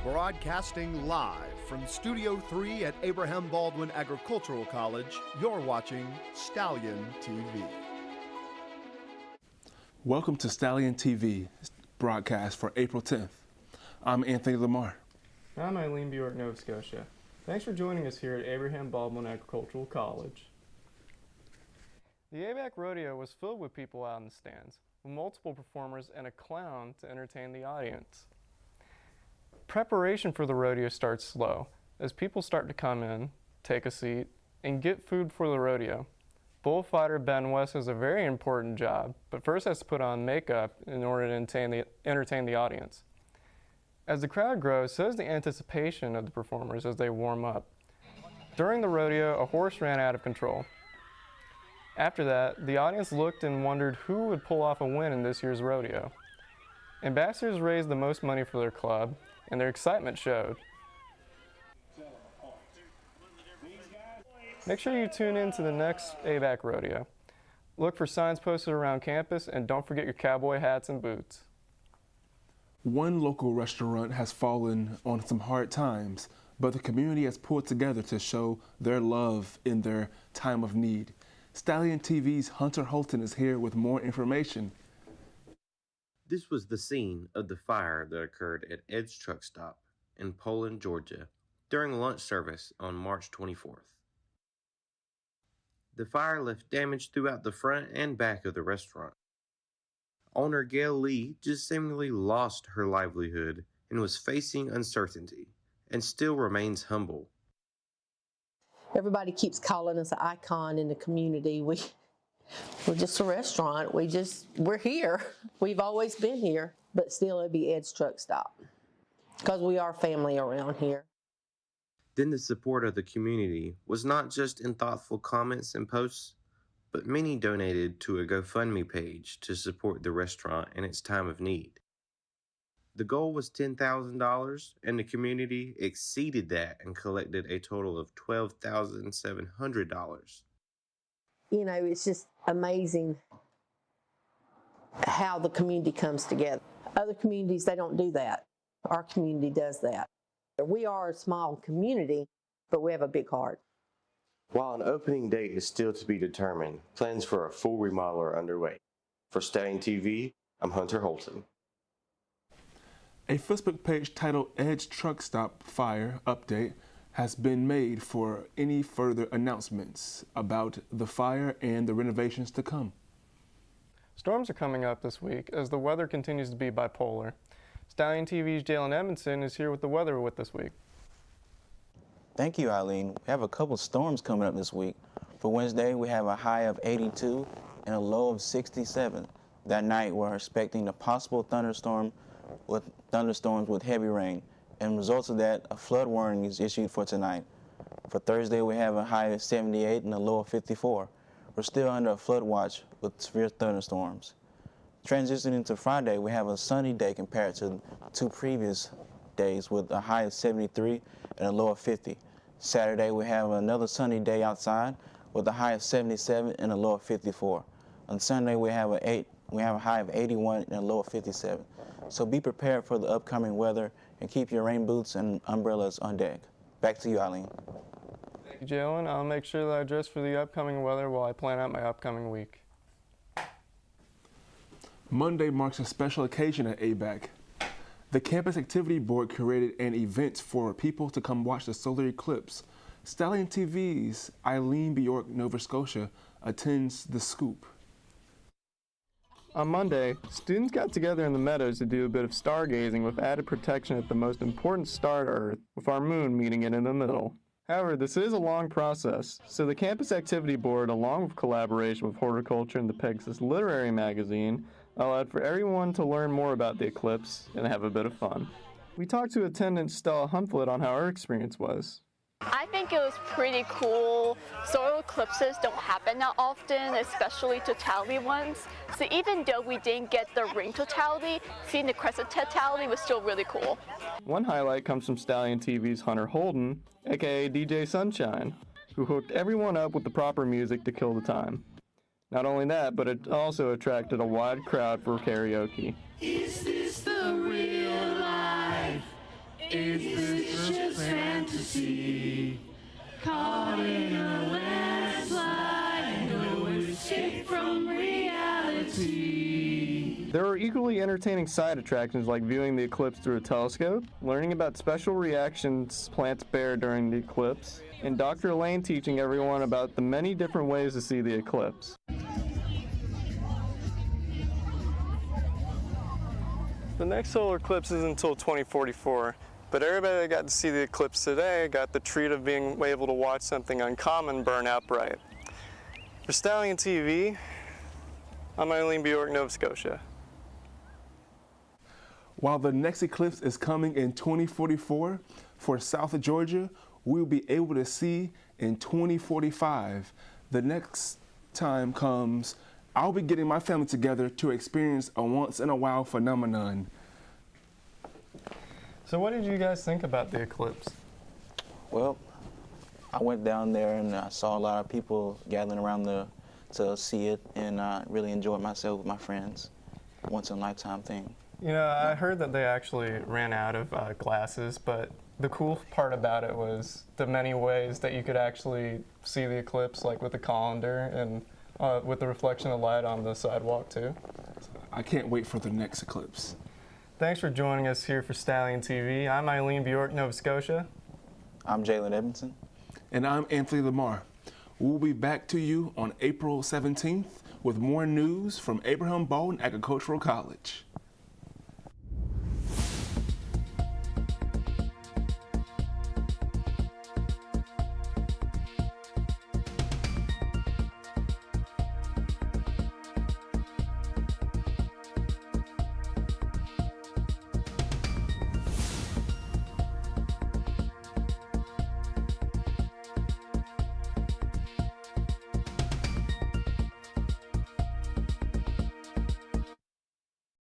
Broadcasting live from Studio 3 at Abraham Baldwin Agricultural College, you're watching Stallion TV. Welcome to Stallion TV broadcast for April 10th. I'm Anthony Lamar. I'm Eileen Bjork, Nova Scotia. Thanks for joining us here at Abraham Baldwin Agricultural College. The ABAC Rodeo was filled with people out in the stands, with multiple performers and a clown to entertain the audience. Preparation for the rodeo starts slow, as people start to come in, take a seat, and get food for the rodeo. Bullfighter Ben West has a very important job, but first has to put on makeup in order to entertain the audience. As the crowd grows, so does the anticipation of the performers as they warm up. During the rodeo, a horse ran out of control. After that, the audience looked and wondered who would pull off a win in this year's rodeo. Ambassadors raised the most money for their club, and their excitement showed. Make sure you tune in to the next ABAC Rodeo. Look for signs posted around campus, and don't forget your cowboy hats and boots. One local restaurant has fallen on some hard times, but the community has pulled together to show their love in their time of need. Stallion TV's Hunter Holton is here with more information. This was the scene of the fire that occurred at Ed's Truck Stop in Poland, Georgia, during lunch service on March 24th. The fire left damage throughout the front and back of the restaurant. Owner Gail Lee just seemingly lost her livelihood and was facing uncertainty, and still remains humble. Everybody keeps calling us an icon in the community. We're just a restaurant. We're here. We've always been here, but still it'd be Ed's Truck Stop because we are family around here. Then the support of the community was not just in thoughtful comments and posts, but many donated to a GoFundMe page to support the restaurant in its time of need. The goal was $10,000, and the community exceeded that and collected a total of $12,700. You know, it's just amazing how the community comes together. Other communities, they don't do that. Our community does that. We are a small community, but we have a big heart. While an opening date is still to be determined, plans for a full remodel are underway. For Stallion TV, I'm Hunter Holton. A Facebook page titled Ed's Truck Stop Fire Update has been made for any further announcements about the fire and the renovations to come. Storms are coming up this week as the weather continues to be bipolar. Stallion TV's Jalen Edmondson is here with the weather with this week. Thank you, Eileen. We have a couple storms coming up this week. For Wednesday, we have a high of 82 and a low of 67. That night, we're expecting a possible thunderstorms with heavy rain. And results of that, a flood warning is issued for tonight. For Thursday, we have a high of 78 and a low of 54. We're still under a flood watch with severe thunderstorms. Transitioning to Friday, we have a sunny day compared to 2 previous days with a high of 73 and a low of 50. Saturday, we have another sunny day outside with a high of 77 and a low of 54. On Sunday, we have a high of 81 and a low of 57. So be prepared for the upcoming weather and keep your rain boots and umbrellas on deck. Back to you, Eileen. Thank you, Jalen. I'll make sure that I dress for the upcoming weather while I plan out my upcoming week. Monday marks a special occasion at ABAC. The Campus Activity Board curated an event for people to come watch the solar eclipse. Stallion TV's Eileen Bjork, Nova Scotia, attends the scoop. On Monday, students got together in the meadows to do a bit of stargazing with added protection at the most important star to Earth, with our moon meeting it in the middle. However, this is a long process, so the Campus Activity Board, along with collaboration with Horticulture and the Pegasus Literary Magazine, allowed for everyone to learn more about the eclipse and have a bit of fun. We talked to attendant Stella Huntflet on how her experience was. I think it was pretty cool. Solar eclipses don't happen that often, especially totality ones. So even though we didn't get the ring totality, seeing the crescent totality was still really cool. One highlight comes from Stallion TV's Hunter Holton, aka DJ Sunshine, who hooked everyone up with the proper music to kill the time. Not only that, but it also attracted a wide crowd for karaoke. Is this the real life? Is this just fantasy? Caught in a landslide, no escape from reality. There are equally entertaining side attractions like viewing the eclipse through a telescope, learning about special reactions plants bear during the eclipse, and Dr. Lane teaching everyone about the many different ways to see the eclipse. The next solar eclipse isn't until 2044, but everybody that got to see the eclipse today got the treat of being able to watch something uncommon burn outright. For Stallion TV, I'm Eileen Bjork, Nova Scotia. While the next eclipse is coming in 2044, for South of Georgia, we'll be able to see in 2045. The next time comes, I'll be getting my family together to experience a once-in-a-while phenomenon. So what did you guys think about the eclipse? Well, I went down there and I saw a lot of people gathering around to see it, and I really enjoyed myself with my friends. Once in a lifetime thing. You know, I heard that they actually ran out of glasses, but the cool part about it was the many ways that you could actually see the eclipse, like with the colander and with the reflection of light on the sidewalk too. I can't wait for the next eclipse. Thanks for joining us here for Stallion TV. I'm Eileen Bjork, Nova Scotia. I'm Jalen Edmondson. And I'm Anthony Lamar. We'll be back to you on April 17th with more news from Abraham Baldwin Agricultural College.